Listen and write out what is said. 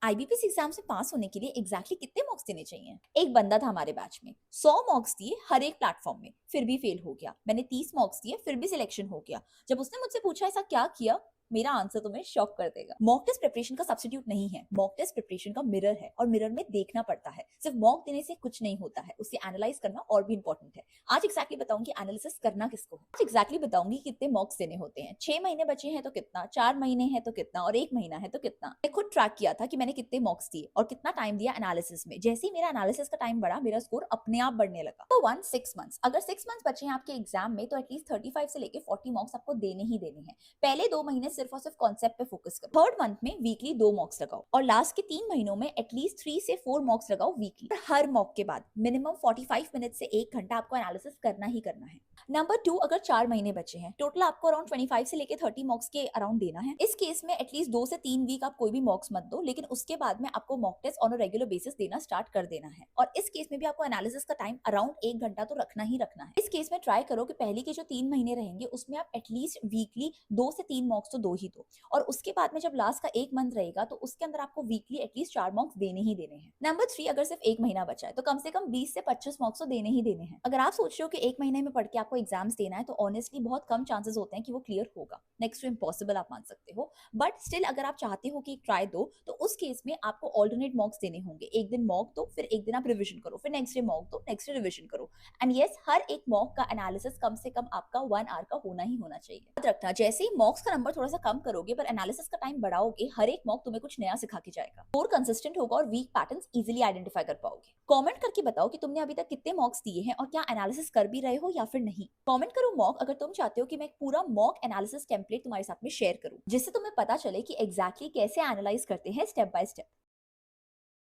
IBPS exam से पास होने के लिए एग्जैक्टली कितने मॉक्स देने चाहिए? एक बंदा था हमारे बैच में, 100 मॉक्स दिए हर एक प्लेटफॉर्म में, फिर भी फेल हो गया। मैंने 30 मॉक्स दिए, फिर भी सिलेक्शन हो गया। जब उसने मुझसे पूछा ऐसा क्या किया, मेरा आंसर तुम्हें शॉक कर देगा। मॉक टेस्ट प्रिपरेशन का सब्स्टिट्यूट नहीं है, मॉक टेस्ट प्रिपरेशन का मिरर है और मिरर में देखना पड़ता है। सिर्फ मॉक देने से कुछ नहीं होता है, उसे एनालाइज करना और भी इंपॉर्टेंट है। आज एक्जैक्टली बताऊंगी एनालिसिस करना किसको है। आज एक्जैक्टली बताऊंगी कितने मॉक्स देने होते हैं। 6 महीने बचे हैं तो कितना, 4 महीने हैं तो कितना और 1 महीना है तो कितना। मैं खुद ट्रैक किया था कि मैंने कितने मॉक्स दिए और कितना टाइम दिया एनालिसिस में। जैसे ही मेरा एनालिसिस का टाइम बढ़ा, मेरा स्कोर अपने आप बढ़ने लगा। तो 6 मंथ्स, अगर 6 मंथ्स बचे हैं आपके एग्जाम में, तो एटलीस्ट 35 से लेके 40 मॉक्स आपको देने ही देने हैं। पहले 2 महीने सिर्फ और सिर्फ कॉन्सेप्ट पे फोकस करो। थर्ड मंथ में वीकली 2 मॉक्स लगाओ और लास्ट के 3 महीनों में एटलीस्ट 3 से 4 मॉक्स लगाओ वीकली। हर मॉक के बाद मिनिमम 45 मिनट से 1 घंटा आपको एनालिसिस करना ही करना है। नंबर 2, अगर 4 महीने बचे हैं, टोटल आपको अराउंड 25 से लेके 30 मॉक्स के अराउंड देना है। इस केस में एटलीस्ट 2 से 3 वीक आप कोई भी मॉक्स मत दो, लेकिन उसके बाद में आपको mock test on a regular basis देना स्टार्ट कर देना है। और इस केस में भी आपको एनालिसिस का टाइम अराउंड 1 घंटा तो रखना ही रखना है। इस केस में ट्राई करो कि पहले के जो 3 महीने रहेंगे उसमें आप एटलीस्ट वीकली 2 से 3 मॉक्स तो दो ही दो, और उसके बाद में जब लास्ट का 1 मंथ रहेगा तो उसके अंदर आपको वीकली एटलीस्ट 4 मॉक्स देने ही देने हैं। नंबर 3, अगर सिर्फ 1 महीना बचा है तो कम से कम 20 से 25 मॉक्स तो देने ही देने हैं। अगर आप सोच रहे हो कि 1 महीने में पढ़ के आपको एग्जाम्स देना है, तो ऑनेस्टली बहुत कम चांसेस होते हैं कि वो क्लियर होगा। नेक्स्ट टू इम्पॉसिबल आप मान सकते हो। बट स्टिल अगर आप चाहते हो कि एक ट्राई दो, तो उस केस में आपको ऑल्टरनेट मॉक्स देने होंगे। एक दिन मॉक दो, फिर एक दिन आप रिविजन करो, फिर नेक्स्ट डे मॉक दो, नेक्स्ट डे रिविजन करो। एंड यस, हर एक मॉक का एनालिसिस कम से कम आपका 1 आवर का होना ही होना चाहिए। याद रखना, जैसे ही मॉक्स का नंबर थोड़ा सा कम करोगे पर एनालिसिस का टाइम बढ़ाओगे, हर एक मॉक तुम्हें कुछ नया सिखा के जाएगा। और कंसिस्टेंट होगा और वीक पैटर्न्स इजीली आइडेंटिफाई कर पाओगे। कमेंट करके बताओ कि तुमने अभी तक कितने मॉक्स दिए हैं और क्या एनालिसिस कर भी रहे हो या फिर नहीं। कमेंट करो मॉक अगर तुम चाहते हो कि मैं एक पूरा मॉक एनालिसिस टेम्पलेट तुम्हारे साथ में शेयर करूं, जिससे तुम्हें पता चले कि एग्जैक्टली कैसे एनालाइज करते हैं स्टेप बाय स्टेप।